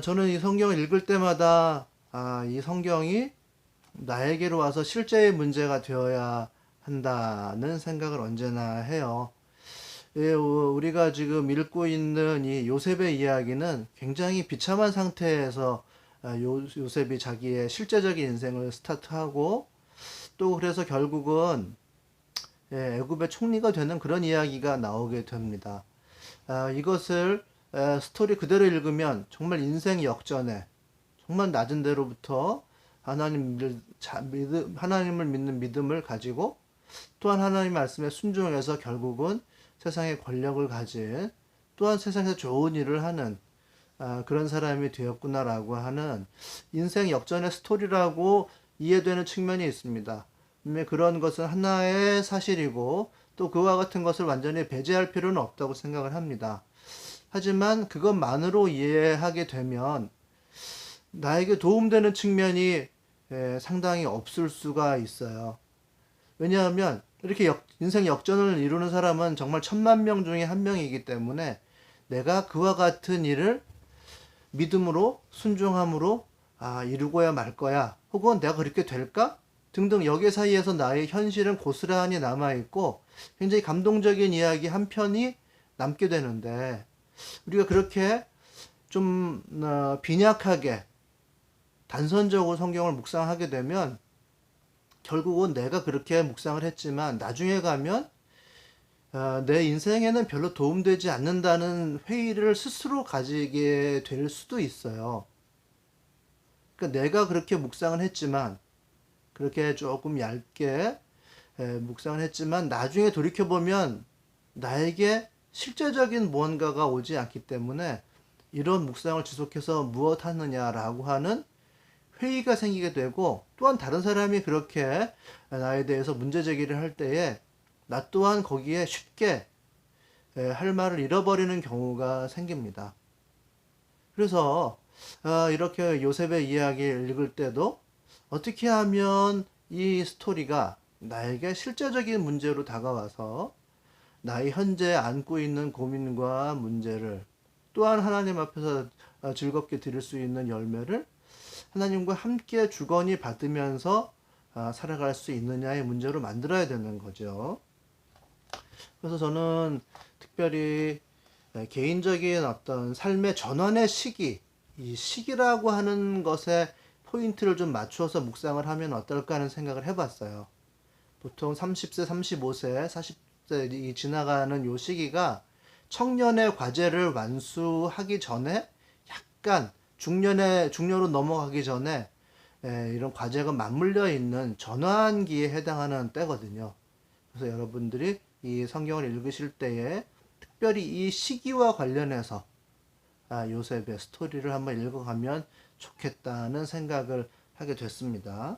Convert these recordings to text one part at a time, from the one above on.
저는 이 성경을 읽을 때마다 이 성경이 나에게로 와서 실제의 문제가 되어야 한다는 생각을 언제나 해요. 예, 우리가 지금 읽고 있는 이 요셉의 이야기는 굉장히 비참한 상태에서 요셉이 자기의 실제적인 인생을 스타트하고 또 그래서 결국은 애굽의 총리가 되는 그런 이야기가 나오게 됩니다. 이것을 스토리 그대로 읽으면 정말 인생 역전에 정말 낮은 데로부터 하나님을 믿는 믿음을 가지고 또한 하나님 말씀에 순종해서 결국은 세상의 권력을 가진 또한 세상에서 좋은 일을 하는 그런 사람이 되었구나라고 하는 인생 역전의 스토리라고 이해되는 측면이 있습니다. 그런 것은 하나의 사실이고 또 그와 같은 것을 완전히 배제할 필요는 없다고 생각을 합니다. 하지만 그것만으로 이해하게 되면 나에게 도움되는 측면이 상당히 없을 수가 있어요. 왜냐하면 이렇게 인생 역전을 이루는 사람은 정말 1000만 명 중에 한 명이기 때문에 내가 그와 같은 일을 믿음으로 순종함으로 이루고야 말 거야. 혹은 내가 그렇게 될까? 등등 여기 사이에서 나의 현실은 고스란히 남아있고 굉장히 감동적인 이야기 한 편이 남게 되는데 우리가 그렇게 좀 빈약하게 단선적으로 성경을 묵상하게 되면 결국은 내가 그렇게 묵상을 했지만 나중에 가면 내 인생에는 별로 도움되지 않는다는 회의를 스스로 가지게 될 수도 있어요. 그러니까 내가 그렇게 묵상을 했지만 그렇게 조금 얇게 묵상을 했지만 나중에 돌이켜보면 나에게 실제적인 무언가가 오지 않기 때문에 이런 묵상을 지속해서 무엇 하느냐라고 하는 회의가 생기게 되고 또한 다른 사람이 그렇게 나에 대해서 문제 제기를 할 때에 나 또한 거기에 쉽게 할 말을 잃어버리는 경우가 생깁니다. 그래서 이렇게 요셉의 이야기를 읽을 때도 어떻게 하면 이 스토리가 나에게 실제적인 문제로 다가와서 나의 현재 안고 있는 고민과 문제를 또한 하나님 앞에서 즐겁게 드릴 수 있는 열매를 하나님과 함께 주거니 받으면서 살아갈 수 있느냐의 문제로 만들어야 되는 거죠. 그래서 저는 특별히 개인적인 어떤 삶의 전환의 시기, 이 시기라고 하는 것에 포인트를 좀 맞추어서 묵상을 하면 어떨까 하는 생각을 해봤어요. 보통 30세, 35세, 40세 지나가는 요 시기가 청년의 과제를 완수하기 전에 약간 중년으로 넘어가기 전에 이런 과제가 맞물려 있는 전환기에 해당하는 때거든요. 그래서 여러분들이 이 성경을 읽으실 때에 특별히 이 시기와 관련해서 요셉의 스토리를 한번 읽어가면 좋겠다는 생각을 하게 됐습니다.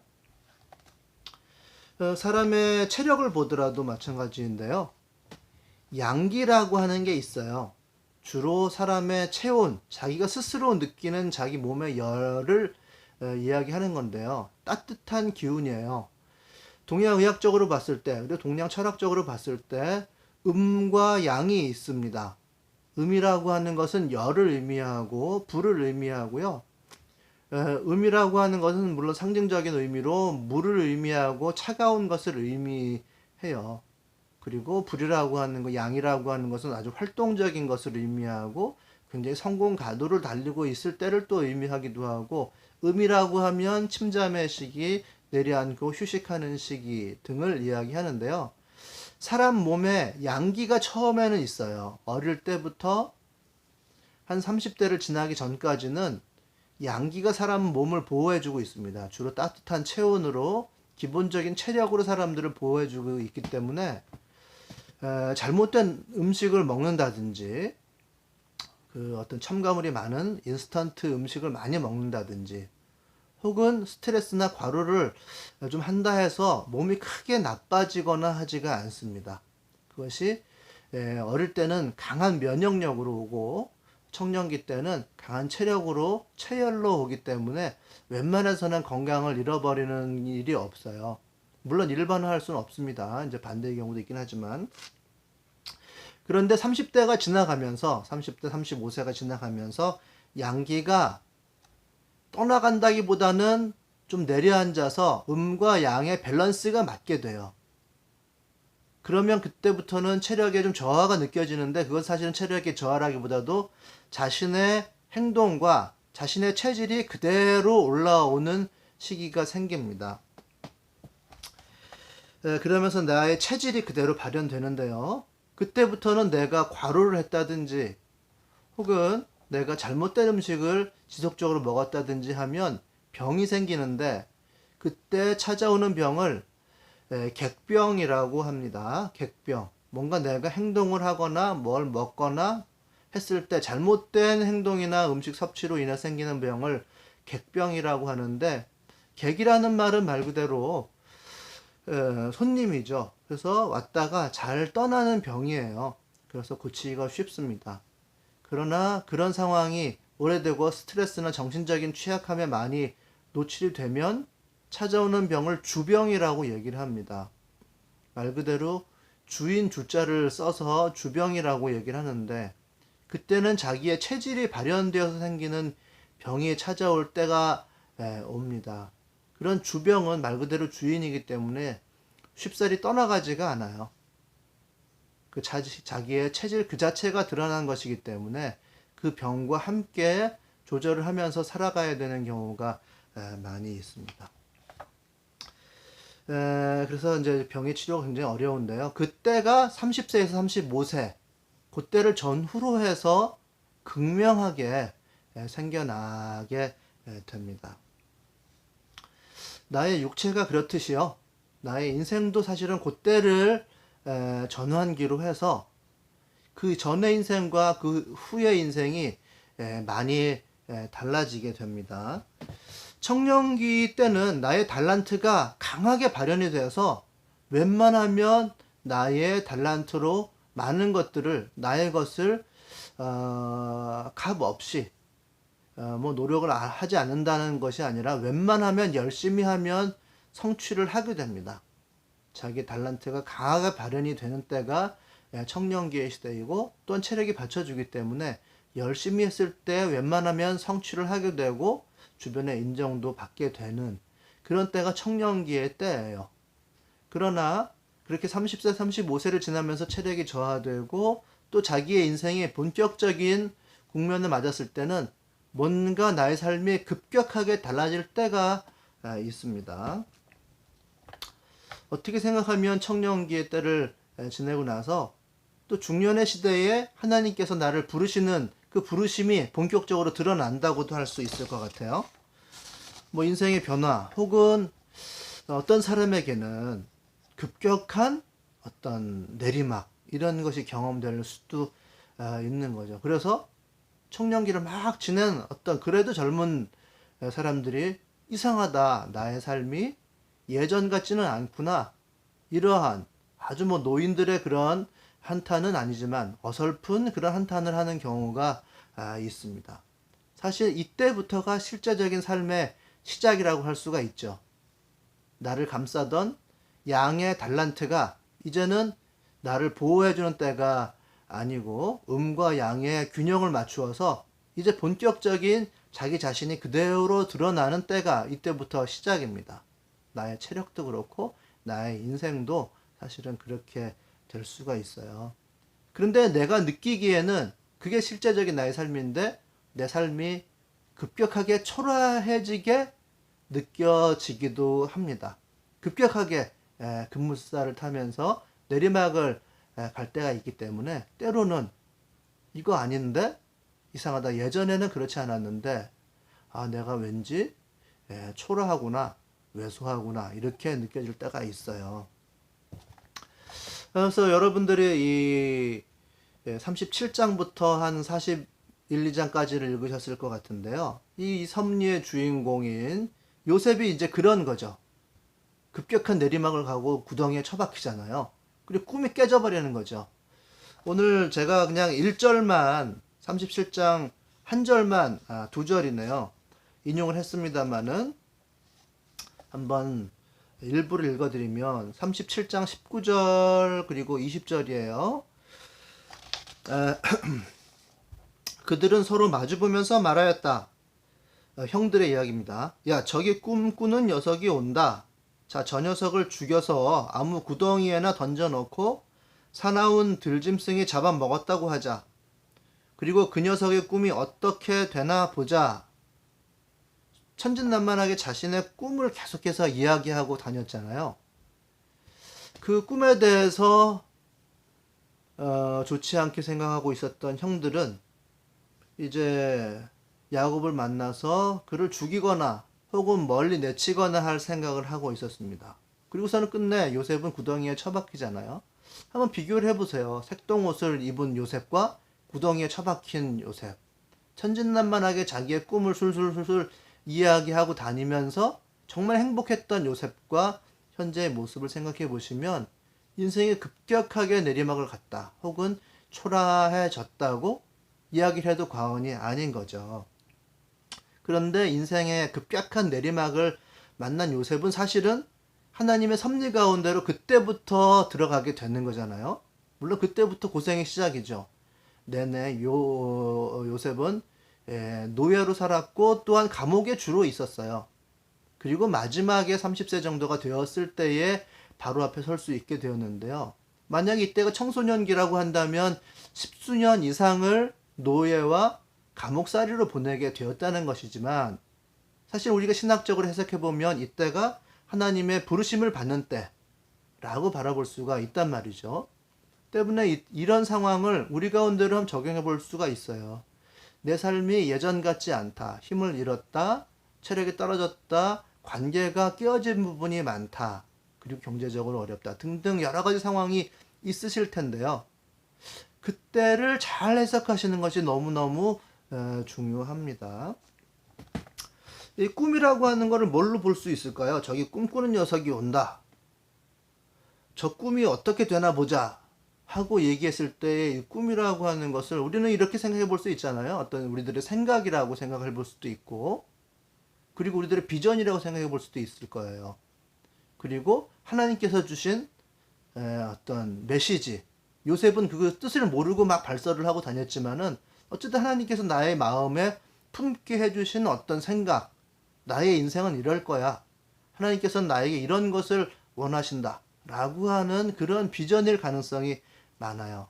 사람의 체력을 보더라도 마찬가지인데요. 양기라고 하는 게 있어요. 주로 사람의 체온, 자기가 스스로 느끼는 자기 몸의 열을 이야기하는 건데요. 따뜻한 기운이에요. 동양의학적으로 봤을 때, 그리고 동양 철학적으로 봤을 때 음과 양이 있습니다. 음이라고 하는 것은 열을 의미하고 불을 의미하고요. 음이라고 하는 것은 물론 상징적인 의미로 물을 의미하고 차가운 것을 의미해요. 그리고 불이라고 하는 것, 양이라고 하는 것은 아주 활동적인 것을 의미하고 굉장히 성공 가도를 달리고 있을 때를 또 의미하기도 하고 음이라고 하면 침잠의 시기, 내려앉고 휴식하는 시기 등을 이야기하는데요. 사람 몸에 양기가 처음에는 있어요. 어릴 때부터 한 30대를 지나기 전까지는 양기가 사람 몸을 보호해주고 있습니다. 주로 따뜻한 체온으로 기본적인 체력으로 사람들을 보호해주고 있기 때문에 잘못된 음식을 먹는다든지 그 어떤 첨가물이 많은 인스턴트 음식을 많이 먹는다든지 혹은 스트레스나 과로를 좀 한다 해서 몸이 크게 나빠지거나 하지가 않습니다. 그것이 어릴 때는 강한 면역력으로 오고 청년기 때는 강한 체력으로 체열로 오기 때문에 웬만해서는 건강을 잃어버리는 일이 없어요. 물론 일반화할 수는 없습니다. 이제 반대의 경우도 있긴 하지만. 그런데 30대가 지나가면서 30대, 35세가 지나가면서 양기가 떠나간다기보다는 좀 내려앉아서 음과 양의 밸런스가 맞게 돼요. 그러면 그때부터는 체력에 좀 저하가 느껴지는데, 그건 사실은 체력의 저하라기보다도 자신의 행동과 자신의 체질이 그대로 올라오는 시기가 생깁니다. 그러면서 나의 체질이 그대로 발현되는데요. 그때부터는 내가 과로를 했다든지 혹은 내가 잘못된 음식을 지속적으로 먹었다든지 하면 병이 생기는데, 그때 찾아오는 병을 객병이라고 합니다. 객병. 뭔가 내가 행동을 하거나 뭘 먹거나 했을 때 잘못된 행동이나 음식 섭취로 인해 생기는 병을 객병이라고 하는데, 객이라는 말은 말 그대로 손님이죠. 그래서 왔다가 잘 떠나는 병이에요. 그래서 고치기가 쉽습니다. 그러나 그런 상황이 오래되고 스트레스나 정신적인 취약함에 많이 노출이 되면 찾아오는 병을 주병이라고 얘기를 합니다. 말 그대로 주인 주자를 써서 주병이라고 얘기를 하는데, 그때는 자기의 체질이 발현되어서 생기는 병이 찾아올 때가 옵니다. 그런 주병은 말 그대로 주인이기 때문에 쉽사리 떠나가지가 않아요. 그 자기의 체질 그 자체가 드러난 것이기 때문에 그 병과 함께 조절을 하면서 살아가야 되는 경우가 많이 있습니다. 그래서 이제 병의 치료가 굉장히 어려운데요. 그때가 30세에서 35세, 그때를 전후로 해서 극명하게 생겨나게 됩니다. 나의 육체가 그렇듯이요. 나의 인생도 사실은 그때를 전환기로 해서 그 전의 인생과 그 후의 인생이 많이 달라지게 됩니다. 청년기 때는 나의 달란트가 강하게 발현이 되어서 웬만하면 나의 달란트로 많은 것들을, 나의 것을 값 없이 뭐 노력을 하지 않는다는 것이 아니라 웬만하면 열심히 하면 성취를 하게 됩니다. 자기 달란트가 강하게 발현이 되는 때가 청년기의 시대이고, 또한 체력이 받쳐주기 때문에 열심히 했을 때 웬만하면 성취를 하게 되고 주변의 인정도 받게 되는 그런 때가 청년기의 때예요. 그러나 그렇게 30세, 35세를 지나면서 체력이 저하되고 또 자기의 인생의 본격적인 국면을 맞았을 때는 뭔가 나의 삶이 급격하게 달라질 때가 있습니다. 어떻게 생각하면 청년기의 때를 지내고 나서 또 중년의 시대에 하나님께서 나를 부르시는 그 부르심이 본격적으로 드러난다고도 할 수 있을 것 같아요. 뭐 인생의 변화 혹은 어떤 사람에게는 급격한 어떤 내리막, 이런 것이 경험될 수도 있는 거죠. 그래서 청년기를 막 지낸 어떤 그래도 젊은 사람들이 이상하다, 나의 삶이 예전 같지는 않구나, 이러한 아주 뭐 노인들의 그런 한탄은 아니지만 어설픈 그런 한탄을 하는 경우가 있습니다. 사실 이때부터가 실제적인 삶의 시작이라고 할 수가 있죠. 나를 감싸던 양의 달란트가 이제는 나를 보호해주는 때가 아니고 음과 양의 균형을 맞추어서 이제 본격적인 자기 자신이 그대로 드러나는 때가 이때부터 시작입니다. 나의 체력도 그렇고 나의 인생도 사실은 그렇게 될 수가 있어요. 그런데 내가 느끼기에는 그게 실제적인 나의 삶인데 내 삶이 급격하게 초라해지게 느껴지기도 합니다. 급격하게 급물살을 타면서 내리막을 갈 때가 있기 때문에 때로는 이거 아닌데? 이상하다. 예전에는 그렇지 않았는데 내가 왠지 초라하구나, 왜소하구나, 이렇게 느껴질 때가 있어요. 그래서 여러분들이 이 37장부터 한 41, 2장까지를 읽으셨을 것 같은데요. 이 섭리의 주인공인 요셉이 이제 그런 거죠. 급격한 내리막을 가고 구덩이에 처박히잖아요. 그리고 꿈이 깨져버리는 거죠. 오늘 제가 그냥 1절만, 37장 한 절만, 두 절이네요, 인용을 했습니다만은 한번 일부를 읽어드리면 37장 19절 그리고 20절이에요. 그들은 서로 마주보면서 말하였다. 형들의 이야기입니다. 야, 저기 꿈꾸는 녀석이 온다. 자, 저 녀석을 죽여서 아무 구덩이에나 던져놓고 사나운 들짐승이 잡아먹었다고 하자. 그리고 그 녀석의 꿈이 어떻게 되나 보자. 천진난만하게 자신의 꿈을 계속해서 이야기하고 다녔잖아요. 그 꿈에 대해서 좋지 않게 생각하고 있었던 형들은 이제 야곱을 만나서 그를 죽이거나 혹은 멀리 내치거나 할 생각을 하고 있었습니다. 그리고서는 끝내 요셉은 구덩이에 처박히잖아요. 한번 비교를 해보세요. 색동옷을 입은 요셉과 구덩이에 처박힌 요셉. 천진난만하게 자기의 꿈을 술술술술 이야기하고 다니면서 정말 행복했던 요셉과 현재의 모습을 생각해 보시면 인생이 급격하게 내리막을 갔다 혹은 초라해졌다고 이야기를 해도 과언이 아닌 거죠. 그런데 인생의 급격한 내리막을 만난 요셉은 사실은 하나님의 섭리 가운데로 그때부터 들어가게 되는 거잖아요. 물론 그때부터 고생의 시작이죠. 내내 요셉은 노예로 살았고 또한 감옥에 주로 있었어요. 그리고 마지막에 30세 정도가 되었을 때에 바로 앞에 설 수 있게 되었는데요. 만약 이때가 청소년기라고 한다면 10수년 이상을 노예와 감옥살이로 보내게 되었다는 것이지만 사실 우리가 신학적으로 해석해보면 이때가 하나님의 부르심을 받는 때라고 바라볼 수가 있단 말이죠. 때문에 이런 상황을 우리 가운데로 한번 적용해 볼 수가 있어요. 내 삶이 예전 같지 않다. 힘을 잃었다. 체력이 떨어졌다. 관계가 깨어진 부분이 많다. 그리고 경제적으로 어렵다. 등등 여러 가지 상황이 있으실 텐데요. 그때를 잘 해석하시는 것이 너무너무 중요합니다. 이 꿈이라고 하는 것을 뭘로 볼 수 있을까요? 저기 꿈꾸는 녀석이 온다. 저 꿈이 어떻게 되나 보자. 하고 얘기했을 때 이 꿈이라고 하는 것을 우리는 이렇게 생각해 볼 수 있잖아요. 어떤 우리들의 생각이라고 생각해 볼 수도 있고, 그리고 우리들의 비전이라고 생각해 볼 수도 있을 거예요. 그리고 하나님께서 주신 어떤 메시지. 요셉은 그 뜻을 모르고 막 발설을 하고 다녔지만은 어쨌든 하나님께서 나의 마음에 품게 해주신 어떤 생각, 나의 인생은 이럴 거야. 하나님께서는 나에게 이런 것을 원하신다. 라고 하는 그런 비전일 가능성이 많아요.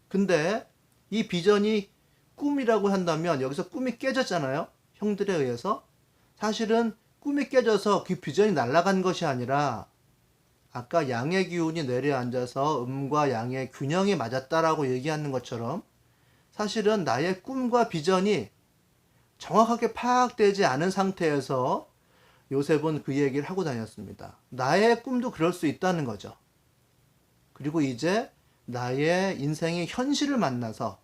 근데 이 비전이 꿈이라고 한다면 여기서 꿈이 깨졌잖아요. 형들에 의해서. 사실은 꿈이 깨져서 그 비전이 날아간 것이 아니라 아까 양의 기운이 내려앉아서 음과 양의 균형이 맞았다라고 얘기하는 것처럼 사실은 나의 꿈과 비전이 정확하게 파악되지 않은 상태에서 요셉은 그 얘기를 하고 다녔습니다. 나의 꿈도 그럴 수 있다는 거죠. 그리고 이제 나의 인생의 현실을 만나서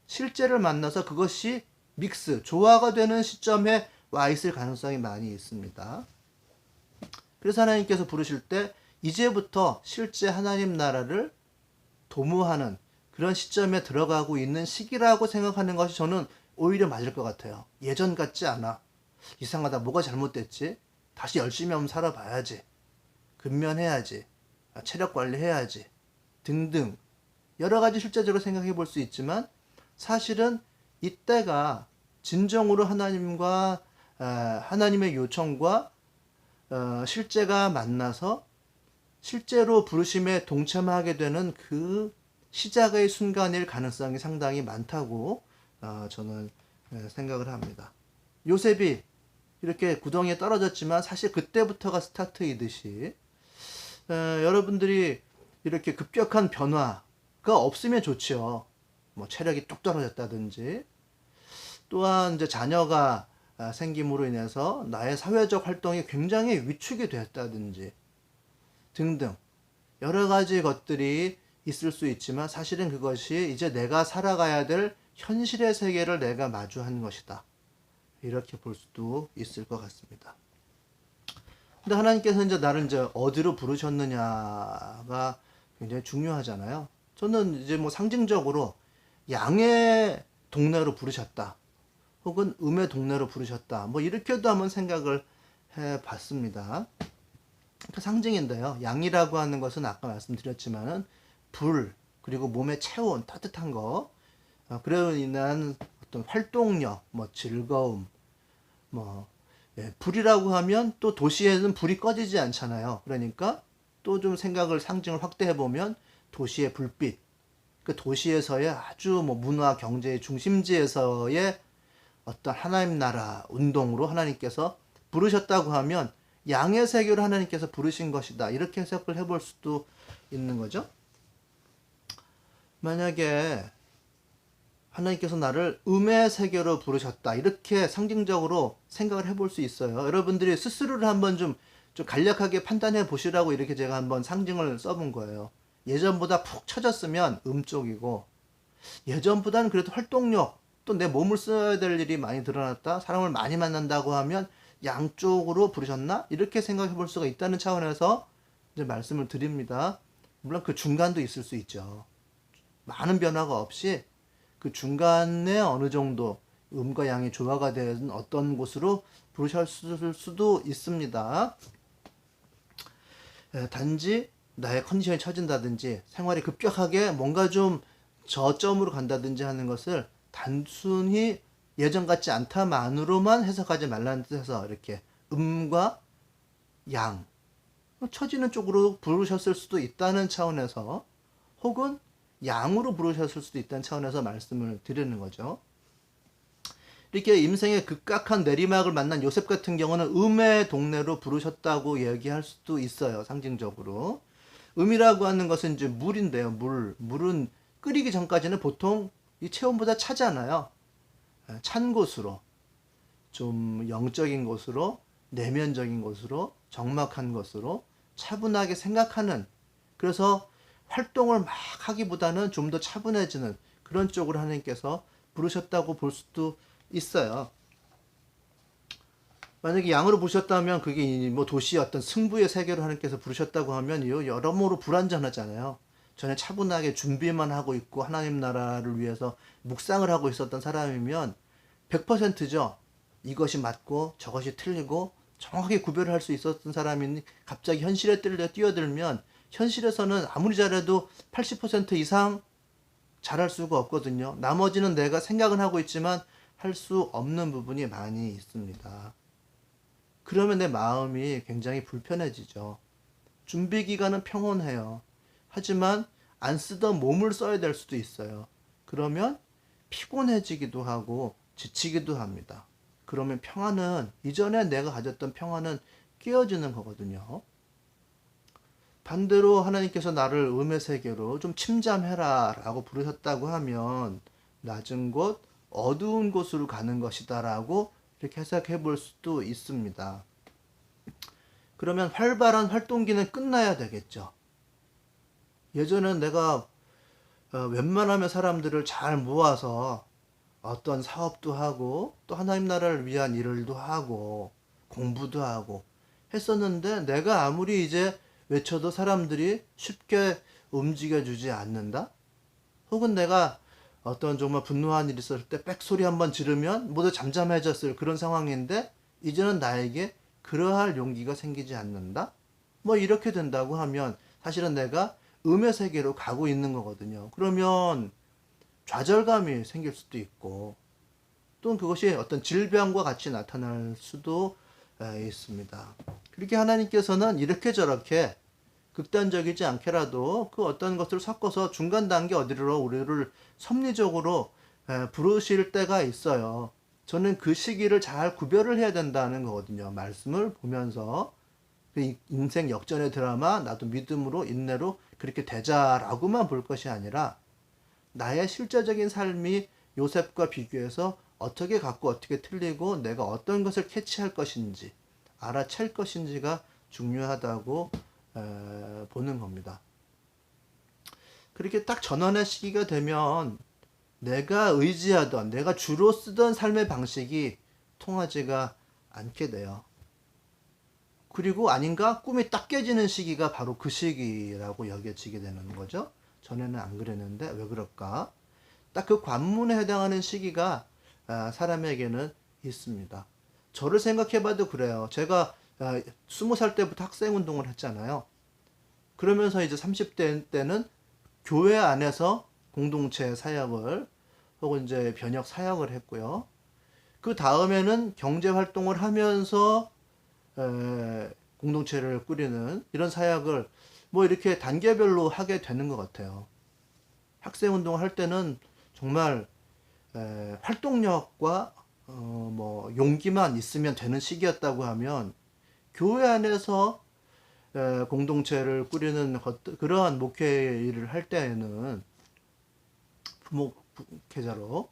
실제를 만나서 그것이 믹스, 조화가 되는 시점에 와 있을 가능성이 많이 있습니다. 그래서 하나님께서 부르실 때 이제부터 실제 하나님 나라를 도모하는 그런 시점에 들어가고 있는 시기라고 생각하는 것이 저는 오히려 맞을 것 같아요. 예전 같지 않아. 이상하다. 뭐가 잘못됐지? 다시 열심히 한번 살아봐야지. 근면해야지. 체력 관리해야지. 등등. 여러 가지 실제적으로 생각해 볼 수 있지만 사실은 이때가 진정으로 하나님과 하나님의 요청과 실제가 만나서 실제로 부르심에 동참하게 되는 그 시작의 순간일 가능성이 상당히 많다고 저는 생각을 합니다. 요셉이 이렇게 구덩이에 떨어졌지만 사실 그때부터가 스타트이듯이 여러분들이 이렇게 급격한 변화가 없으면 좋죠. 뭐 체력이 뚝 떨어졌다든지 또한 이제 자녀가 생김으로 인해서 나의 사회적 활동이 굉장히 위축이 되었다든지 등등 여러 가지 것들이 있을 수 있지만 사실은 그것이 이제 내가 살아가야 될 현실의 세계를 내가 마주한 것이다. 이렇게 볼 수도 있을 것 같습니다. 근데 하나님께서 이제 나를 이제 어디로 부르셨느냐가 굉장히 중요하잖아요. 저는 이제 뭐 상징적으로 양의 동네로 부르셨다. 혹은 음의 동네로 부르셨다. 뭐 이렇게도 한번 생각을 해 봤습니다. 그 상징인데요. 양이라고 하는 것은 아까 말씀드렸지만은 불, 그리고 몸의 체온, 따뜻한 거, 그로 인한 어떤 활동력, 뭐 즐거움, 뭐 불이라고 하면 또 도시에는 불이 꺼지지 않잖아요. 그러니까 또 좀 생각을 상징을 확대해 보면 도시의 불빛, 그 도시에서의 아주 뭐 문화 경제의 중심지에서의 어떤 하나님 나라 운동으로 하나님께서 부르셨다고 하면 양의 세계로 하나님께서 부르신 것이다. 이렇게 해석을 해볼 수도 있는 거죠. 만약에 하나님께서 나를 음의 세계로 부르셨다. 이렇게 상징적으로 생각을 해볼 수 있어요. 여러분들이 스스로를 한번 좀 간략하게 판단해 보시라고 이렇게 제가 한번 상징을 써본 거예요. 예전보다 푹 처졌으면 음 쪽이고, 예전보다는 그래도 활동력, 또 내 몸을 써야 될 일이 많이 드러났다. 사람을 많이 만난다고 하면 양쪽으로 부르셨나? 이렇게 생각해 볼 수가 있다는 차원에서 이제 말씀을 드립니다. 물론 그 중간도 있을 수 있죠. 많은 변화가 없이 그 중간에 어느 정도 음과 양의 조화가 된 어떤 곳으로 부르셨을 수도 있습니다. 단지 나의 컨디션이 처진다든지 생활이 급격하게 뭔가 좀 저점으로 간다든지 하는 것을 단순히 예전 같지 않다만으로만 해석하지 말라는 뜻에서 이렇게 음과 양, 처지는 쪽으로 부르셨을 수도 있다는 차원에서 혹은 양으로 부르셨을 수도 있다는 차원에서 말씀을 드리는 거죠. 이렇게 임생의 급격한 내리막을 만난 요셉 같은 경우는 음의 동네로 부르셨다고 얘기할 수도 있어요. 상징적으로. 음이라고 하는 것은 이제 물인데요. 물은 끓이기 전까지는 보통 이 체온보다 차잖아요. 찬 곳으로, 좀 영적인 곳으로, 내면적인 곳으로, 적막한 곳으로 차분하게 생각하는, 그래서 활동을 막 하기보다는 좀 더 차분해지는 그런 쪽으로 하나님께서 부르셨다고 볼 수도 있어요. 만약에 양으로 부르셨다면 그게 뭐 도시의 어떤 승부의 세계로 하나님께서 부르셨다고 하면 여러모로 불완전하잖아요. 전에 차분하게 준비만 하고 있고 하나님 나라를 위해서 묵상을 하고 있었던 사람이면 100%죠. 이것이 맞고 저것이 틀리고 정확하게 구별을 할 수 있었던 사람이 갑자기 현실에 뛰어들면 현실에서는 아무리 잘해도 80% 이상 잘할 수가 없거든요. 나머지는 내가 생각은 하고 있지만 할 수 없는 부분이 많이 있습니다. 그러면 내 마음이 굉장히 불편해지죠. 준비 기간은 평온해요. 하지만 안 쓰던 몸을 써야 될 수도 있어요. 그러면 피곤해지기도 하고 지치기도 합니다. 그러면 평안은, 이전에 내가 가졌던 평안은 깨어지는 거거든요. 반대로 하나님께서 나를 음의 세계로 좀 침잠해라 라고 부르셨다고 하면 낮은 곳, 어두운 곳으로 가는 것이다 라고 이렇게 해석해 볼 수도 있습니다. 그러면 활발한 활동기는 끝나야 되겠죠. 예전엔 내가 웬만하면 사람들을 잘 모아서 어떤 사업도 하고 또 하나님 나라를 위한 일을도 하고 공부도 하고 했었는데, 내가 아무리 이제 외쳐도 사람들이 쉽게 움직여주지 않는다? 혹은 내가 어떤 정말 분노한 일이 있었을 때 빽소리 한번 지르면 모두 잠잠해졌을 그런 상황인데 이제는 나에게 그러할 용기가 생기지 않는다? 뭐 이렇게 된다고 하면 사실은 내가 음의 세계로 가고 있는 거거든요. 그러면 좌절감이 생길 수도 있고 또는 그것이 어떤 질병과 같이 나타날 수도 있습니다. 그렇게 하나님께서는 이렇게 저렇게 극단적이지 않게라도 그 어떤 것을 섞어서 중간 단계 어디로 우리를 섭리적으로 부르실 때가 있어요. 저는 그 시기를 잘 구별을 해야 된다는 거거든요. 말씀을 보면서 그 인생 역전의 드라마 나도 믿음으로 인내로 그렇게 되자라고만 볼 것이 아니라 나의 실제적인 삶이 요셉과 비교해서 어떻게 같고 어떻게 틀리고 내가 어떤 것을 캐치할 것인지 알아챌 것인지가 중요하다고 보는 겁니다. 그렇게 딱 전환의 시기가 되면 내가 의지하던, 내가 주로 쓰던 삶의 방식이 통하지가 않게 돼요. 그리고 아닌가? 꿈이 딱 깨지는 시기가 바로 그 시기라고 여겨지게 되는 거죠. 전에는 안 그랬는데 왜 그럴까? 딱 그 관문에 해당하는 시기가 사람에게는 있습니다. 저를 생각해봐도 그래요. 제가 20살 때부터 학생 운동을 했잖아요. 그러면서 이제 30대 때는 교회 안에서 공동체 사역을 혹은 이제 변혁 사역을 했고요. 그 다음에는 경제 활동을 하면서 공동체를 꾸리는 이런 사역을 뭐 이렇게 단계별로 하게 되는 것 같아요. 학생 운동을 할 때는 정말 활동력과 뭐 용기만 있으면 되는 시기였다고 하면 교회 안에서 공동체를 꾸리는 그러한 목회 일을 할 때에는 부목회자로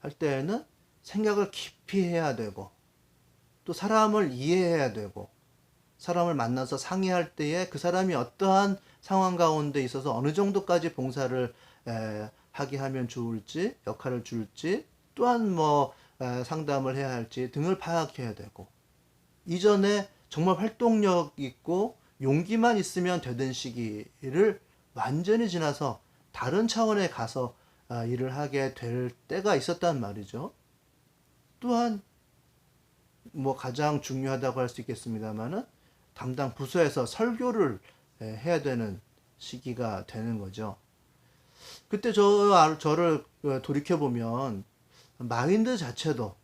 할 때에는 생각을 깊이 해야 되고 또 사람을 이해해야 되고 사람을 만나서 상의할 때에 그 사람이 어떠한 상황 가운데 있어서 어느 정도까지 봉사를 하게 하면 좋을지 역할을 줄지 또한 뭐 상담을 해야 할지 등을 파악해야 되고 이전에 정말 활동력 있고 용기만 있으면 되던 시기를 완전히 지나서 다른 차원에 가서 일을 하게 될 때가 있었단 말이죠. 또한 뭐 가장 중요하다고 할 수 있겠습니다만은 담당 부서에서 설교를 해야 되는 시기가 되는 거죠. 그때 저를 돌이켜보면 마인드 자체도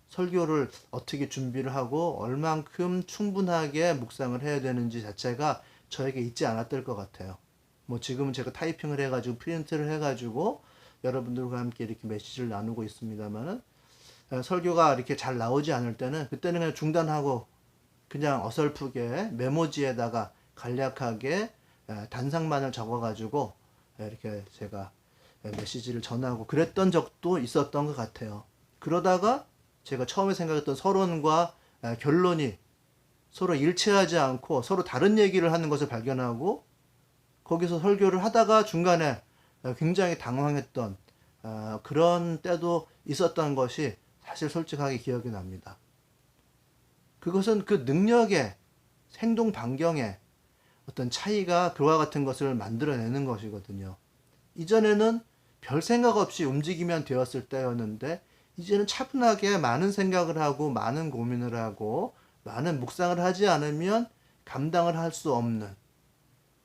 설교를 어떻게 준비를 하고 얼만큼 충분하게 묵상을 해야 되는지 자체가 저에게 있지 않았을 것 같아요. 뭐 지금은 제가 타이핑을 해가지고 프린트를 해가지고 여러분들과 함께 이렇게 메시지를 나누고 있습니다만은 설교가 이렇게 잘 나오지 않을 때는 그때는 그냥 중단하고 그냥 어설프게 메모지에다가 간략하게 단상만을 적어가지고 이렇게 제가 메시지를 전하고 그랬던 적도 있었던 것 같아요. 그러다가 제가 처음에 생각했던 서론과 결론이 서로 일치하지 않고 서로 다른 얘기를 하는 것을 발견하고 거기서 설교를 하다가 중간에 굉장히 당황했던 그런 때도 있었던 것이 사실 솔직하게 기억이 납니다. 그것은 그 능력의 행동 반경의 어떤 차이가 그와 같은 것을 만들어내는 것이거든요. 이전에는 별 생각 없이 움직이면 되었을 때였는데 이제는 차분하게 많은 생각을 하고 많은 고민을 하고 많은 묵상을 하지 않으면 감당을 할 수 없는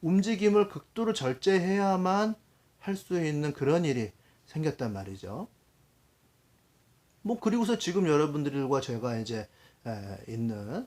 움직임을 극도로 절제해야만 할 수 있는 그런 일이 생겼단 말이죠. 뭐 그리고서 지금 여러분들과 제가 이제 있는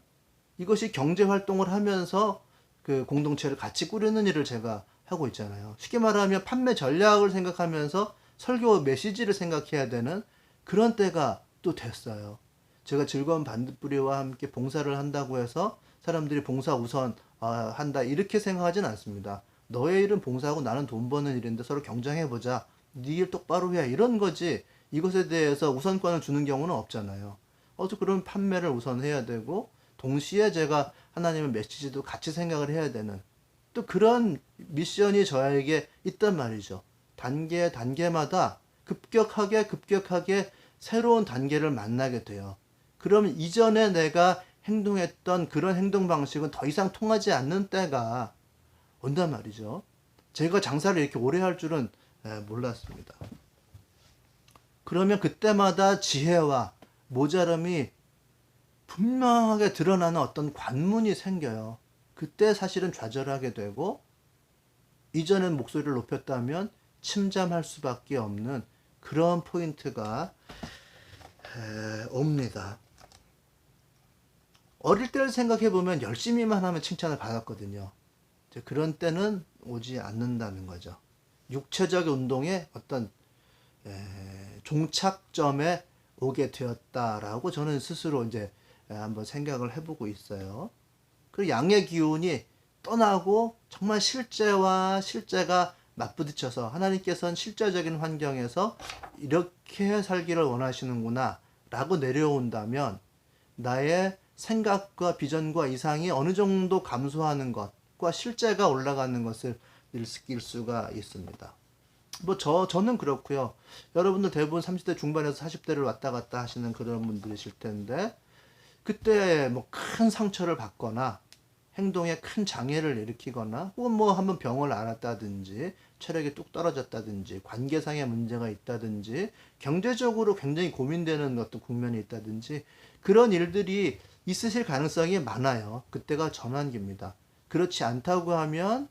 이것이 경제 활동을 하면서 그 공동체를 같이 꾸리는 일을 제가 하고 있잖아요. 쉽게 말하면 판매 전략을 생각하면서 설교 메시지를 생각해야 되는 그런 때가 또 됐어요. 제가 즐거운 반딧불이와 함께 봉사를 한다고 해서 사람들이 봉사 우선 한다 이렇게 생각하진 않습니다. 너의 일은 봉사하고 나는 돈 버는 일인데 서로 경쟁해보자. 네 일 똑바로 해. 이런 거지. 이것에 대해서 우선권을 주는 경우는 없잖아요. 그런 판매를 우선 해야 되고 동시에 제가 하나님의 메시지도 같이 생각을 해야 되는 또 그런 미션이 저에게 있단 말이죠. 단계마다 급격하게 새로운 단계를 만나게 돼요. 그러면 이전에 내가 행동했던 그런 행동 방식은 더 이상 통하지 않는 때가 온단 말이죠. 제가 장사를 이렇게 오래 할 줄은 몰랐습니다. 그러면 그때마다 지혜와 모자람이 분명하게 드러나는 어떤 관문이 생겨요. 그때 사실은 좌절하게 되고 이전엔 목소리를 높였다면 침잠할 수밖에 없는 그런 포인트가 옵니다. 어릴 때를 생각해 보면 열심히만 하면 칭찬을 받았거든요. 그런 때는 오지 않는다는 거죠. 육체적 운동의 어떤 종착점에 오게 되었다라고 저는 스스로 이제 한번 생각을 해보고 있어요. 그 양의 기운이 떠나고 정말 실제가 맞부딪혀서 하나님께서는 실제적인 환경에서 이렇게 살기를 원하시는구나 라고 내려온다면 나의 생각과 비전과 이상이 어느 정도 감소하는 것과 실제가 올라가는 것을 느낄 수가 있습니다. 뭐 저는 그렇고요. 여러분들 대부분 30대 중반에서 40대를 왔다 갔다 하시는 그런 분들이실 텐데 그때 뭐 큰 상처를 받거나 행동에 큰 장애를 일으키거나 혹은 뭐 한번 병을 앓았다든지 체력이 뚝 떨어졌다든지 관계상의 문제가 있다든지 경제적으로 굉장히 고민되는 어떤 국면이 있다든지 그런 일들이 있으실 가능성이 많아요. 그때가 전환기입니다. 그렇지 않다고 하면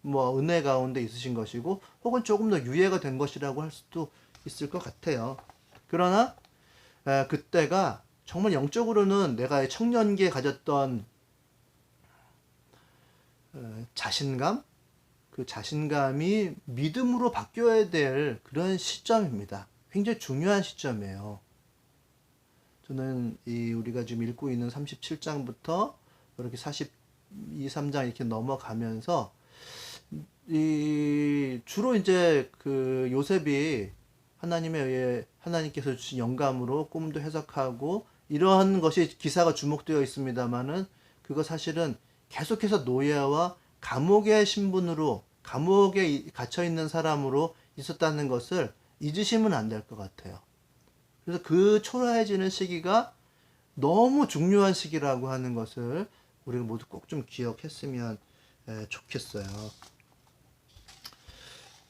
뭐 은혜 가운데 있으신 것이고 혹은 조금 더 유예가 된 것이라고 할 수도 있을 것 같아요. 그러나 그때가 정말 영적으로는 내가 청년기에 가졌던 자신감, 그 자신감이 믿음으로 바뀌어야 될 그런 시점입니다. 굉장히 중요한 시점이에요. 저는 우리가 지금 읽고 있는 37장부터 이렇게 42, 3장 이렇게 넘어가면서 주로 이제 그 요셉이 하나님에 의해 하나님께서 주신 영감으로 꿈도 해석하고 이러한 것이 기사가 주목되어 있습니다만은 그거 사실은 계속해서 노예와 감옥의 신분으로 감옥에 갇혀 있는 사람으로 있었다는 것을 잊으시면 안 될 것 같아요. 그래서 그 초라해지는 시기가 너무 중요한 시기라고 하는 것을 우리가 모두 꼭 좀 기억했으면 좋겠어요.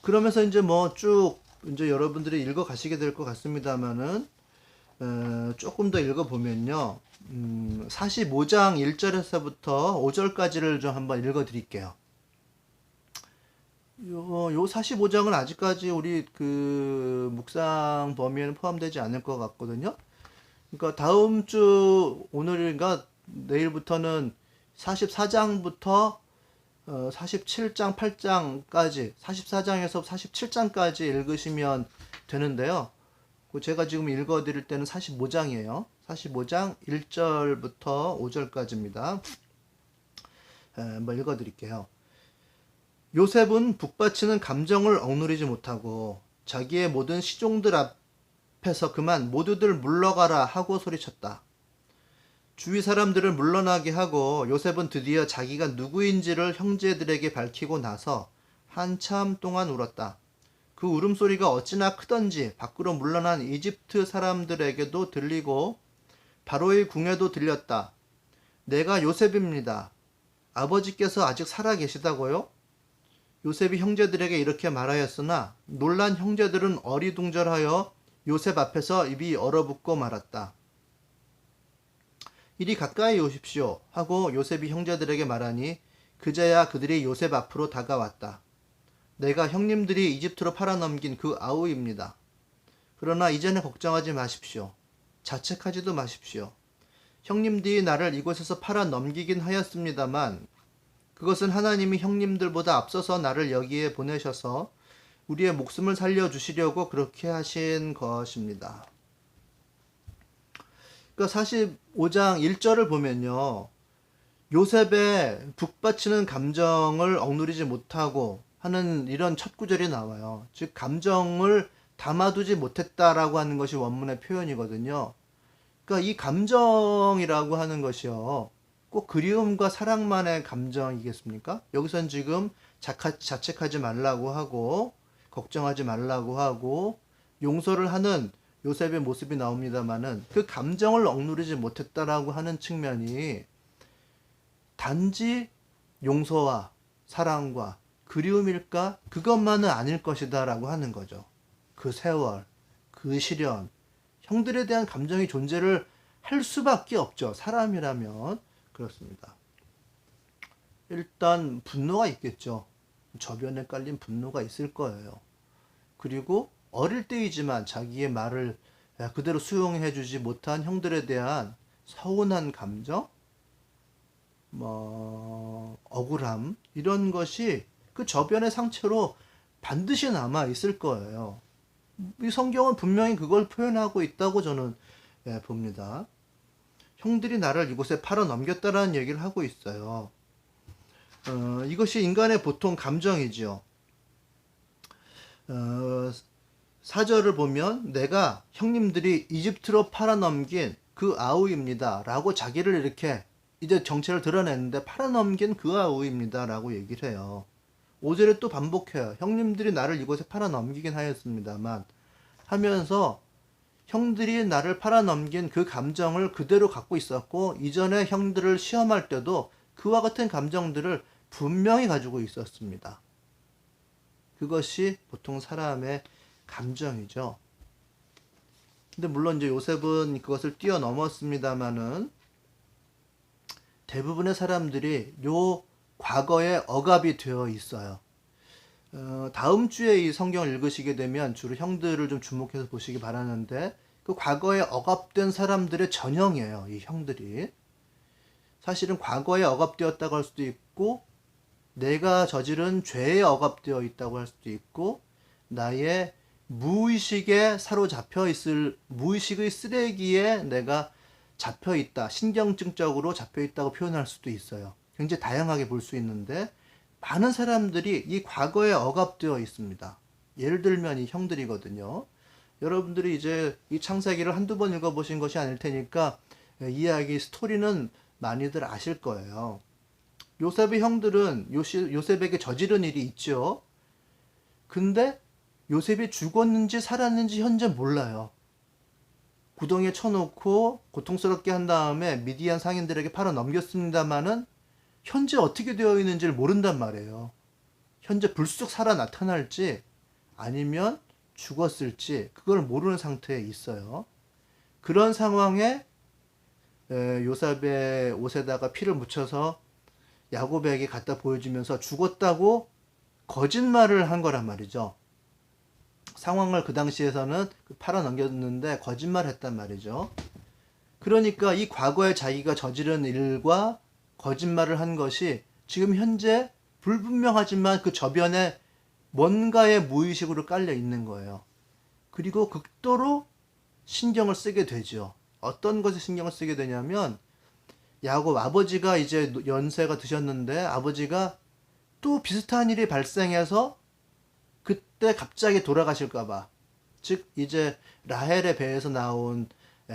그러면서 이제 뭐 쭉 이제 여러분들이 읽어 가시게 될 것 같습니다만은 조금 더 읽어 보면요. 45장 1절에서부터 5절까지를 좀 한번 읽어 드릴게요. 요 45장은 아직까지 우리 그 묵상 범위에는 포함되지 않을 것 같거든요. 그러니까 다음 주 오늘인가 내일부터는 44장부터 47장 8장까지 44장에서 47장까지 읽으시면 되는데요. 제가 지금 읽어 드릴 때는 45장이에요. 45장 1절부터 5절까지입니다. 한번 읽어 드릴게요. 요셉은 북받치는 감정을 억누르지 못하고 자기의 모든 시종들 앞에서 그만 모두들 물러가라 하고 소리쳤다. 주위 사람들을 물러나게 하고 요셉은 드디어 자기가 누구인지를 형제들에게 밝히고 나서 한참 동안 울었다. 그 울음소리가 어찌나 크던지 밖으로 물러난 이집트 사람들에게도 들리고 바로의 궁에도 들렸다. 내가 요셉입니다. 아버지께서 아직 살아 계시다고요? 요셉이 형제들에게 이렇게 말하였으나 놀란 형제들은 어리둥절하여 요셉 앞에서 입이 얼어붙고 말았다. 이리 가까이 오십시오 하고 요셉이 형제들에게 말하니 그제야 그들이 요셉 앞으로 다가왔다. 내가 형님들이 이집트로 팔아넘긴 그 아우입니다. 그러나 이제는 걱정하지 마십시오. 자책하지도 마십시오. 형님들이 나를 이곳에서 팔아넘기긴 하였습니다만 그것은 하나님이 형님들보다 앞서서 나를 여기에 보내셔서 우리의 목숨을 살려주시려고 그렇게 하신 것입니다. 그러니까 45장 1절을 보면요. 요셉의 북받치는 감정을 억누르지 못하고 하는 이런 첫 구절이 나와요. 즉 감정을 담아두지 못했다라고 하는 것이 원문의 표현이거든요. 그러니까 이 감정이라고 하는 것이요. 꼭 그리움과 사랑만의 감정이겠습니까? 여기선 지금 자책하지 말라고 하고 걱정하지 말라고 하고 용서를 하는 요셉의 모습이 나옵니다만은 그 감정을 억누르지 못했다라고 하는 측면이 단지 용서와 사랑과 그리움일까? 그것만은 아닐 것이다 라고 하는 거죠. 그 세월, 그 시련, 형들에 대한 감정이 존재를 할 수밖에 없죠. 사람이라면 그렇습니다. 일단 분노가 있겠죠. 저변에 깔린 분노가 있을 거예요. 그리고 어릴 때이지만 자기의 말을 그대로 수용해 주지 못한 형들에 대한 서운한 감정, 억울함 이런 것이 그 저변의 상처로 반드시 남아 있을 거예요. 이 성경은 분명히 그걸 표현하고 있다고 저는 봅니다. 형들이 나를 이곳에 팔아 넘겼다라는 얘기를 하고 있어요. 이것이 인간의 보통 감정이죠. 4절을 보면 내가 형님들이 이집트로 팔아넘긴 그 아우입니다 라고 자기를 이렇게 이제 정체를 드러냈는데 팔아넘긴 그 아우입니다 라고 얘기를 해요. 5절에 또 반복해요. 형님들이 나를 이곳에 팔아넘기긴 하였습니다만 하면서 형들이 나를 팔아넘긴 그 감정을 그대로 갖고 있었고 이전에 형들을 시험할 때도 그와 같은 감정들을 분명히 가지고 있었습니다. 그것이 보통 사람의 감정이죠. 근데 물론 이제 요셉은 그것을 뛰어넘었습니다만은 대부분의 사람들이 요 과거에 억압이 되어 있어요. 다음 주에 이 성경을 읽으시게 되면 주로 형들을 좀 주목해서 보시기 바라는데 그 과거에 억압된 사람들의 전형이에요. 이 형들이. 사실은 과거에 억압되었다고 할 수도 있고 내가 저지른 죄에 억압되어 있다고 할 수도 있고 나의 무의식에 사로잡혀 있을 무의식의 쓰레기에 내가 잡혀 있다. 신경증적으로 잡혀 있다고 표현할 수도 있어요. 굉장히 다양하게 볼 수 있는데 많은 사람들이 이 과거에 억압되어 있습니다. 예를 들면 이 형들이거든요. 여러분들이 이제 이 창세기를 한두 번 읽어보신 것이 아닐 테니까 이야기 스토리는 많이들 아실 거예요. 요셉의 형들은 요셉에게 저지른 일이 있죠. 근데 요셉이 죽었는지 살았는지 현재 몰라요. 구덩이에 쳐놓고 고통스럽게 한 다음에 미디안 상인들에게 팔아 넘겼습니다마는 현재 어떻게 되어 있는지를 모른단 말이에요. 현재 불쑥 살아 나타날지 아니면 죽었을지 그걸 모르는 상태에 있어요. 그런 상황에 요셉의 옷에다가 피를 묻혀서 야곱에게 갖다 보여주면서 죽었다고 거짓말을 한 거란 말이죠. 상황을 그 당시에서는 팔아 넘겼는데 거짓말 했단 말이죠. 그러니까 이 과거에 자기가 저지른 일과 거짓말을 한 것이 지금 현재 불분명하지만 그 저변에 뭔가의 무의식으로 깔려 있는 거예요. 그리고 극도로 신경을 쓰게 되죠. 어떤 것에 신경을 쓰게 되냐면 야곱 아버지가 이제 연세가 드셨는데 아버지가 또 비슷한 일이 발생해서 그때 갑자기 돌아가실까봐 즉 이제 라헬의 배에서 나온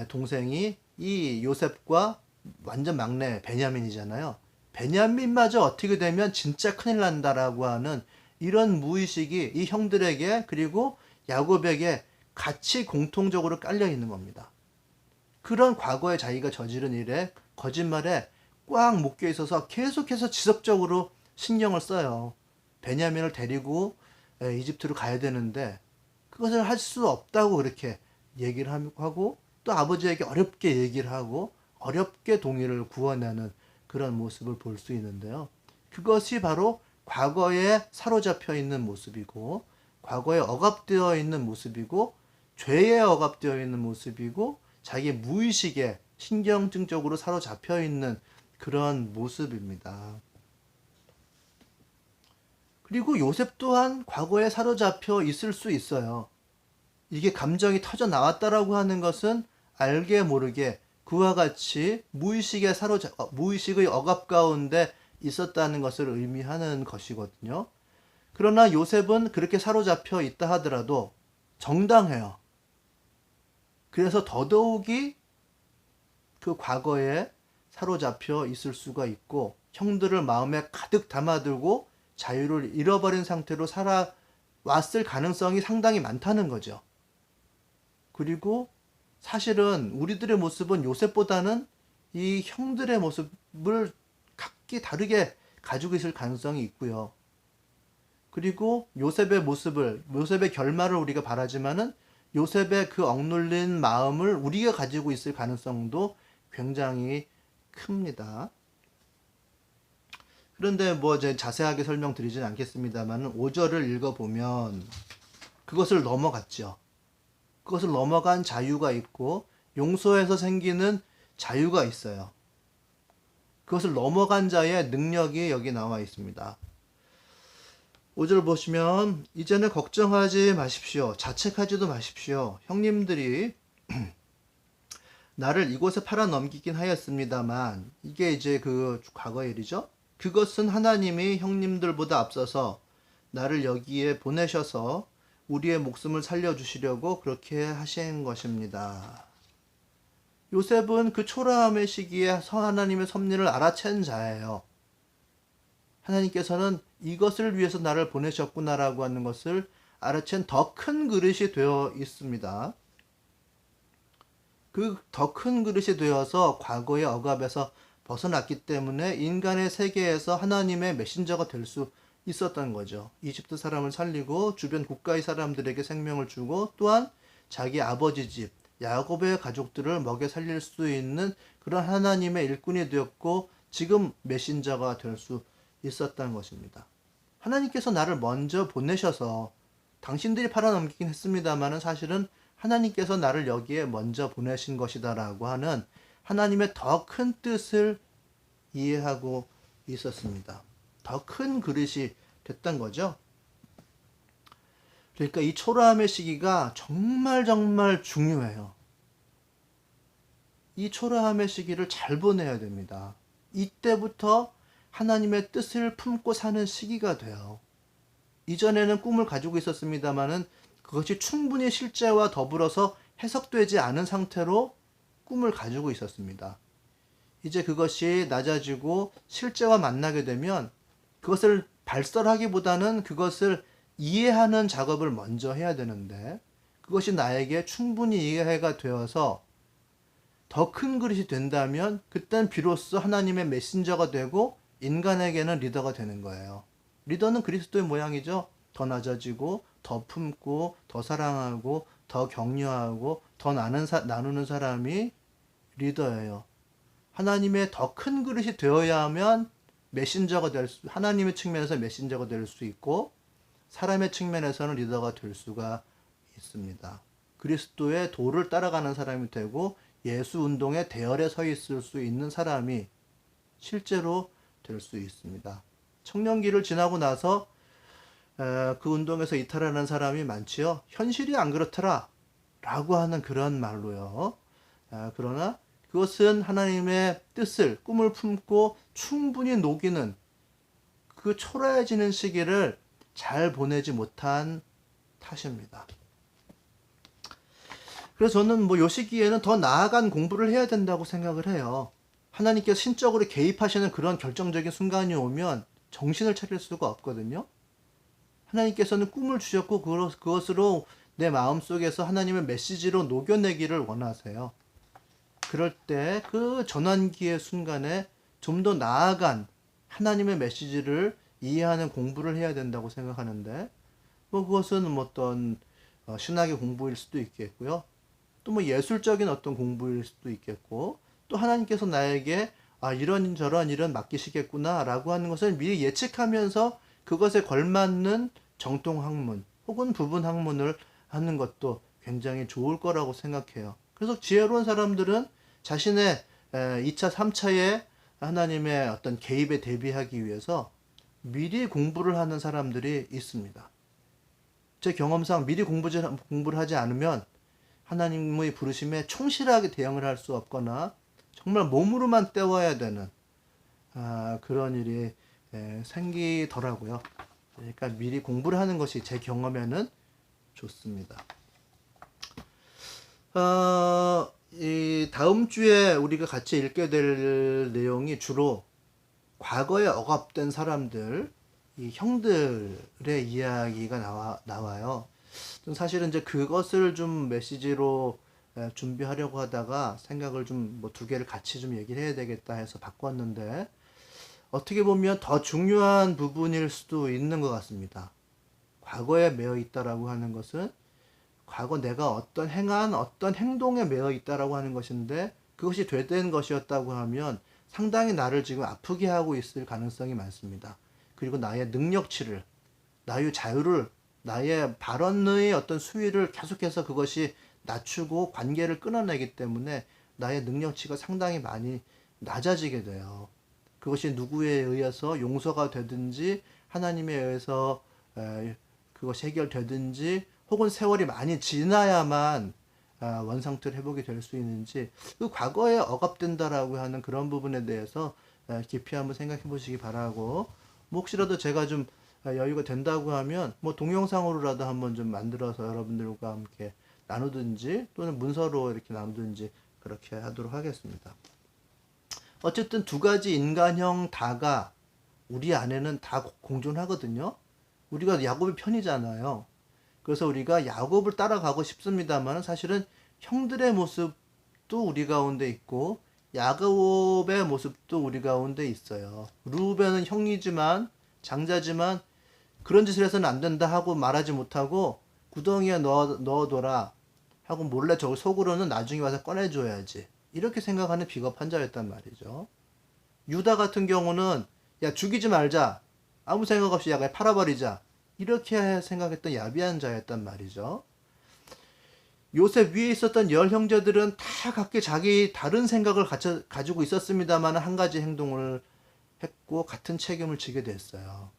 동생이 이 요셉과 완전 막내 베냐민이잖아요. 베냐민마저 어떻게 되면 진짜 큰일 난다라고 하는 이런 무의식이 이 형들에게 그리고 야곱에게 같이 공통적으로 깔려 있는 겁니다. 그런 과거에 자기가 저지른 일에 거짓말에 꽉 묶여 있어서 계속해서 지속적으로 신경을 써요. 베냐민을 데리고 이집트로 가야 되는데 그것을 할 수 없다고 그렇게 얘기를 하고 또 아버지에게 어렵게 얘기를 하고 어렵게 동의를 구원하는 그런 모습을 볼 수 있는데요. 그것이 바로 과거에 사로잡혀 있는 모습이고 과거에 억압되어 있는 모습이고 죄에 억압되어 있는 모습이고 자기 무의식에 신경증적으로 사로잡혀 있는 그런 모습입니다. 그리고 요셉 또한 과거에 사로잡혀 있을 수 있어요. 이게 감정이 터져 나왔다라고 하는 것은 알게 모르게 그와 같이 무의식의 억압 가운데 있었다는 것을 의미하는 것이거든요. 그러나 요셉은 그렇게 사로잡혀 있다 하더라도 정당해요. 그래서 더더욱이 그 과거에 사로잡혀 있을 수가 있고 형들을 마음에 가득 담아두고 자유를 잃어버린 상태로 살아왔을 가능성이 상당히 많다는 거죠. 그리고 사실은 우리들의 모습은 요셉보다는 이 형들의 모습을 각기 다르게 가지고 있을 가능성이 있고요. 그리고 요셉의 결말을 우리가 바라지만은 요셉의 그 억눌린 마음을 우리가 가지고 있을 가능성도 굉장히 큽니다. 그런데 뭐 이제 자세하게 설명드리진 않겠습니다만 5절을 읽어보면 그것을 넘어갔죠. 그것을 넘어간 자유가 있고 용서에서 생기는 자유가 있어요. 그것을 넘어간 자의 능력이 여기 나와 있습니다. 5절 보시면 이제는 걱정하지 마십시오. 자책하지도 마십시오. 형님들이 나를 이곳에 팔아 넘기긴 하였습니다만 이게 이제 그 과거의 일이죠. 그것은 하나님이 형님들보다 앞서서 나를 여기에 보내셔서 우리의 목숨을 살려주시려고 그렇게 하신 것입니다. 요셉은 그 초라함의 시기에 하나님의 섭리를 알아챈 자예요. 하나님께서는 이것을 위해서 나를 보내셨구나라고 하는 것을 알아챈 더 큰 그릇이 되어 있습니다. 그 더 큰 그릇이 되어서 과거의 억압에서 벗어났기 때문에 인간의 세계에서 하나님의 메신저가 될 수 있었던 거죠. 이집트 사람을 살리고 주변 국가의 사람들에게 생명을 주고 또한 자기 아버지 집 야곱의 가족들을 먹여 살릴 수 있는 그런 하나님의 일꾼이 되었고 지금 메신저가 될 수 있었던 것입니다. 하나님께서 나를 먼저 보내셔서 당신들이 팔아넘기긴 했습니다만 사실은 하나님께서 나를 여기에 먼저 보내신 것이다라고 하는 하나님의 더 큰 뜻을 이해하고 있었습니다. 더 큰 그릇이 됐던 거죠. 그러니까 이 초라함의 시기가 정말 정말 중요해요. 이 초라함의 시기를 잘 보내야 됩니다. 이때부터 하나님의 뜻을 품고 사는 시기가 돼요. 이전에는 꿈을 가지고 있었습니다마는 그것이 충분히 실제와 더불어서 해석되지 않은 상태로 꿈을 가지고 있었습니다. 이제 그것이 낮아지고 실제와 만나게 되면 그것을 발설하기보다는 그것을 이해하는 작업을 먼저 해야 되는데, 그것이 나에게 충분히 이해가 되어서 더 큰 그릇이 된다면 그땐 비로소 하나님의 메신저가 되고 인간에게는 리더가 되는 거예요. 리더는 그리스도의 모양이죠. 더 낮아지고 더 품고 더 사랑하고 더 격려하고 더 나누는 사람이 리더예요. 하나님의 더 큰 그릇이 되어야 하면 하나님의 측면에서 메신저가 될 수 있고 사람의 측면에서는 리더가 될 수가 있습니다. 그리스도의 도를 따라가는 사람이 되고 예수 운동의 대열에 서 있을 수 있는 사람이 실제로 될 수 있습니다. 청년기를 지나고 나서 그 운동에서 이탈하는 사람이 많지요. 현실이 안 그렇더라 라고 하는 그런 말로요. 그러나 그것은 하나님의 뜻을, 꿈을 품고 충분히 녹이는 그 초라해지는 시기를 잘 보내지 못한 탓입니다. 그래서 저는 요 시기에는 더 나아간 공부를 해야 된다고 생각을 해요. 하나님께서 신적으로 개입하시는 그런 결정적인 순간이 오면 정신을 차릴 수가 없거든요. 하나님께서는 꿈을 주셨고 그것으로 내 마음속에서 하나님의 메시지로 녹여내기를 원하세요. 그럴 때 그 전환기의 순간에 좀 더 나아간 하나님의 메시지를 이해하는 공부를 해야 된다고 생각하는데, 그것은 어떤 신학의 공부일 수도 있겠고요. 또 예술적인 어떤 공부일 수도 있겠고, 또 하나님께서 나에게 이런 일은 맡기시겠구나 라고 하는 것을 미리 예측하면서 그것에 걸맞는 정통 학문 혹은 부분 학문을 하는 것도 굉장히 좋을 거라고 생각해요. 그래서 지혜로운 사람들은 자신의 2차, 3차의 하나님의 어떤 개입에 대비하기 위해서 미리 공부를 하는 사람들이 있습니다. 제 경험상 미리 공부를 하지 않으면 하나님의 부르심에 충실하게 대응을 할 수 없거나 정말 몸으로만 때워야 되는 그런 일이 생기더라고요. 그러니까 미리 공부를 하는 것이 제 경험에는 좋습니다. 이 다음 주에 우리가 같이 읽게 될 내용이 주로 과거에 억압된 사람들, 이 형들의 이야기가 나와요. 사실은 이제 그것을 좀 메시지로 준비하려고 하다가 생각을 좀 두 개를 같이 좀 얘기를 해야 되겠다 해서 바꿨는데, 어떻게 보면 더 중요한 부분일 수도 있는 것 같습니다. 과거에 매여 있다라고 하는 것은 과거 내가 행한 어떤 행동에 매여 있다라고 하는 것인데, 그것이 되된 것이었다고 하면 상당히 나를 지금 아프게 하고 있을 가능성이 많습니다. 그리고 나의 능력치를, 나의 자유를, 나의 발언의 어떤 수위를 계속해서 그것이 낮추고 관계를 끊어내기 때문에 나의 능력치가 상당히 많이 낮아지게 돼요. 그것이 누구에 의해서 용서가 되든지 하나님에 의해서 그것이 해결되든지 혹은 세월이 많이 지나야만 원상태를 회복이 될 수 있는지, 그 과거에 억압된다라고 하는 그런 부분에 대해서 깊이 한번 생각해 보시기 바라고, 혹시라도 제가 좀 여유가 된다고 하면 동영상으로라도 한번 좀 만들어서 여러분들과 함께 나누든지 또는 문서로 이렇게 나누든지 그렇게 하도록 하겠습니다. 어쨌든 두 가지 인간형 다가 우리 안에는 다 공존하거든요. 우리가 야곱의 편이잖아요. 그래서 우리가 야곱을 따라가고 싶습니다만 사실은 형들의 모습도 우리 가운데 있고 야곱의 모습도 우리 가운데 있어요. 루벤은 형이지만 장자지만 그런 짓을 해서는 안 된다 하고 말하지 못하고 구덩이에 넣어둬라 하고 몰래 저걸 속으로는 나중에 와서 꺼내줘야지, 이렇게 생각하는 비겁한 자였단 말이죠. 유다 같은 경우는 야 죽이지 말자, 아무 생각 없이 야 그냥 팔아버리자, 이렇게 생각했던 야비한 자였단 말이죠. 요셉 위에 있었던 열 형제들은 다 각기 자기 다른 생각을 가지고 있었습니다만 한 가지 행동을 했고 같은 책임을 지게 됐어요.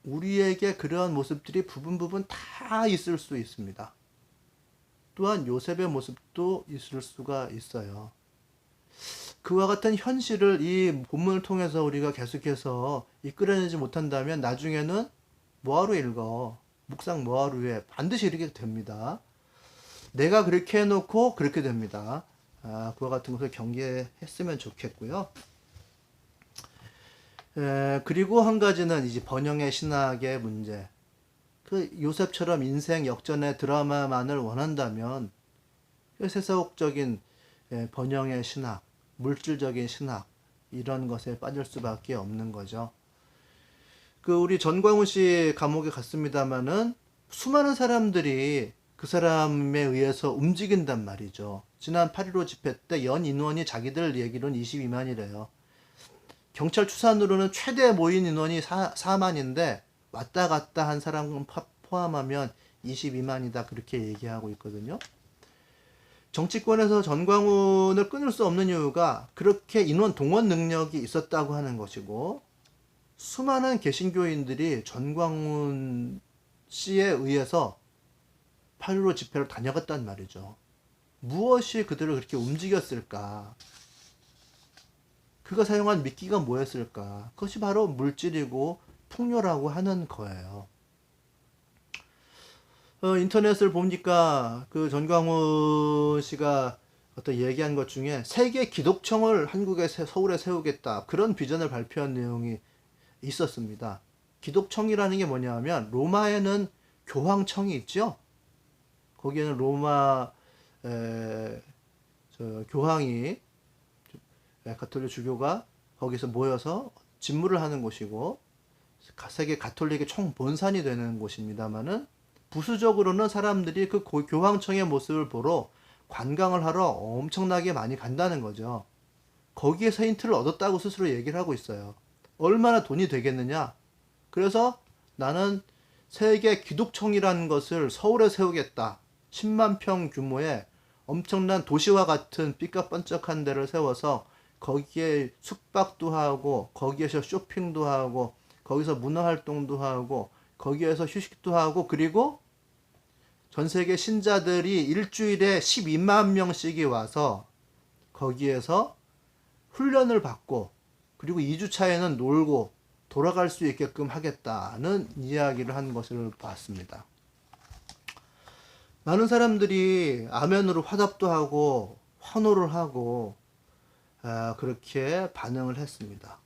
우리에게 그러한 모습들이 부분 다 있을 수 있습니다. 또한 요셉의 모습도 있을 수가 있어요. 그와 같은 현실을 이 본문을 통해서 우리가 계속해서 이끌어내지 못한다면 나중에는 뭐하러 읽어? 묵상 뭐하러 해? 반드시 이렇게 됩니다. 내가 그렇게 해놓고 그렇게 됩니다. 그와 같은 것을 경계했으면 좋겠고요. 그리고 한 가지는 이제 번영의 신학의 문제. 그 요셉처럼 인생 역전의 드라마만을 원한다면 세속적인 번영의 신학, 물질적인 신학 이런 것에 빠질 수밖에 없는 거죠. 그 우리 전광훈 씨 감옥에 갔습니다마는 수많은 사람들이 그 사람에 의해서 움직인단 말이죠. 지난 8.15 집회 때 연 인원이 자기들 얘기로는 22만이래요. 경찰 추산으로는 최대 모인 인원이 4만인데 왔다 갔다 한 사람 포함하면 22만이다 그렇게 얘기하고 있거든요. 정치권에서 전광훈을 끊을 수 없는 이유가 그렇게 인원 동원 능력이 있었다고 하는 것이고 수많은 개신교인들이 전광훈 씨에 의해서 8.15 집회를 다녀갔단 말이죠. 무엇이 그들을 그렇게 움직였을까? 그가 사용한 미끼가 뭐였을까? 그것이 바로 물질이고 풍요라고 하는 거예요. 인터넷을 보니까 그 전광훈 씨가 어떤 얘기한 것 중에 세계 기독청을 한국에 서울에 세우겠다 그런 비전을 발표한 내용이 있었습니다. 기독청이라는 게 뭐냐면 로마에는 교황청이 있죠. 거기에는 로마 교황이 가톨릭 주교가 거기서 모여서 집무를 하는 곳이고 세계 가톨릭의 총본산이 되는 곳입니다만은 부수적으로는 사람들이 그 교황청의 모습을 보러 관광을 하러 엄청나게 많이 간다는 거죠. 거기에서 힌트를 얻었다고 스스로 얘기를 하고 있어요. 얼마나 돈이 되겠느냐? 그래서 나는 세계 기독청이라는 것을 서울에 세우겠다. 10만 평 규모의 엄청난 도시와 같은 삐까뻔쩍한 데를 세워서 거기에 숙박도 하고 거기에서 쇼핑도 하고 거기서 문화활동도 하고 거기에서 휴식도 하고 그리고 전 세계 신자들이 일주일에 12만 명씩이 와서 거기에서 훈련을 받고 그리고 2주차에는 놀고 돌아갈 수 있게끔 하겠다는 이야기를 한 것을 봤습니다. 많은 사람들이 아멘으로 화답도 하고 환호를 하고 그렇게 반응을 했습니다.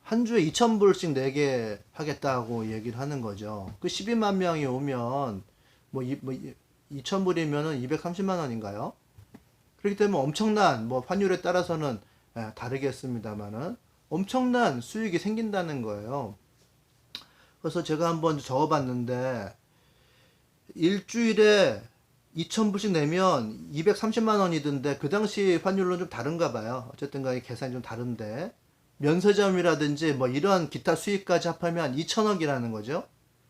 한 주에 2,000불씩 내게 하겠다고 얘기를 하는 거죠. 그 12만 명이 오면 뭐 2,000불이면은 230만 원인가요? 그렇기 때문에 엄청난 뭐 환율에 따라서는 다르겠습니다만은 엄청난 수익이 생긴다는 거예요. 그래서 제가 한번 적어봤는데 일주일에 2,000불씩 내면 230만 원이던데 그 당시 환율로는 좀 다른가 봐요. 어쨌든 간에 계산이 좀 다른데 면세점이라든지 뭐 이런 기타 수익까지 합하면 2천억이라는 거죠.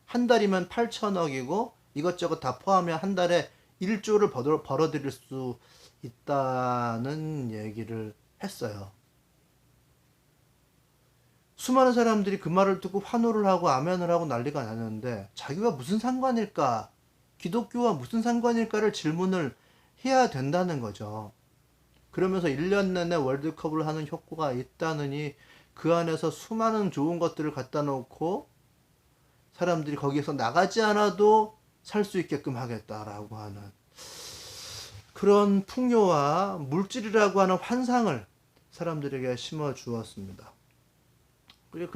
한 달이면 8천억이고 이것저것 다 포함하면 한 달에 1조를 벌어들일 수 있다는 얘기를 했어요. 수많은 사람들이 그 말을 듣고 환호를 하고 아멘을 하고 난리가 나는데 자기가 무슨 상관일까? 기독교와 무슨 상관일까를 질문을 해야 된다는 거죠. 그러면서 1년 내내 월드컵을 하는 효과가 있다느니 그 안에서 수많은 좋은 것들을 갖다 놓고 사람들이 거기에서 나가지 않아도 살 수 있게끔 하겠다라고 하는 그런 풍요와 물질이라고 하는 환상을 사람들에게 심어 주었습니다. 그리고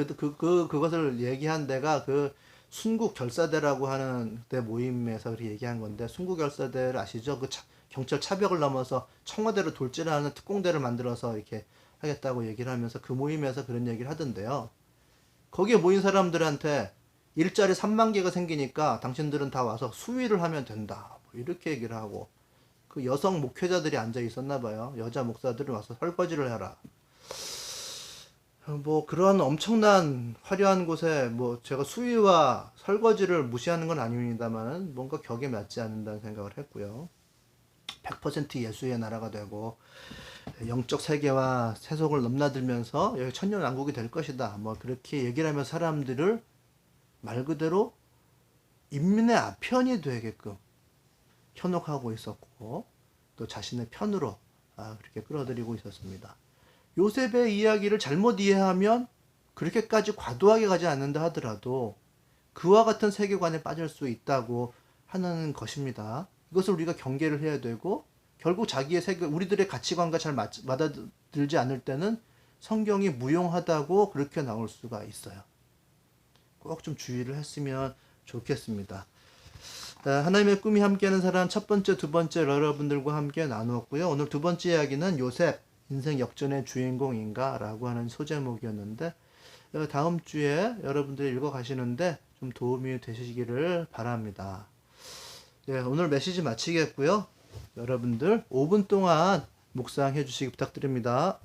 그것을 얘기한 데가 그 순국결사대라고 하는 데 모임에서 그렇게 얘기한 건데 순국결사대를 아시죠? 그 경찰 차벽을 넘어서 청와대로 돌진하는 특공대를 만들어서 이렇게 하겠다고 얘기를 하면서 그 모임에서 그런 얘기를 하던데요. 거기에 모인 사람들한테 일자리 3만 개가 생기니까 당신들은 다 와서 수위를 하면 된다. 뭐 이렇게 얘기를 하고 그 여성 목회자들이 앉아 있었나 봐요. 여자 목사들은 와서 설거지를 해라. 뭐 그런 엄청난 화려한 곳에 뭐 제가 수위와 설거지를 무시하는 건 아닙니다만 뭔가 격에 맞지 않는다는 생각을 했고요. 100% 예수의 나라가 되고 영적 세계와 세속을 넘나들면서 여기 천년왕국이 될 것이다. 뭐 그렇게 얘기를 하며 사람들을 말 그대로 인민의 아편이 되게끔 현혹하고 있었고 또 자신의 편으로 그렇게 끌어들이고 있었습니다. 요셉의 이야기를 잘못 이해하면 그렇게까지 과도하게 가지 않는다 하더라도 그와 같은 세계관에 빠질 수 있다고 하는 것입니다. 이것을 우리가 경계를 해야 되고 결국 자기의 세계, 우리들의 가치관과 잘 맞아들지 않을 때는 성경이 무용하다고 그렇게 나올 수가 있어요. 꼭 좀 주의를 했으면 좋겠습니다. 하나님의 꿈이 함께하는 사람 첫 번째, 두 번째 여러분들과 함께 나누었고요. 오늘 두 번째 이야기는 요셉, 인생 역전의 주인공인가? 라고 하는 소제목이었는데 다음 주에 여러분들이 읽어 가시는데 좀 도움이 되시기를 바랍니다. 네, 오늘 메시지 마치겠고요. 여러분들 5분 동안 묵상해 주시기 부탁드립니다.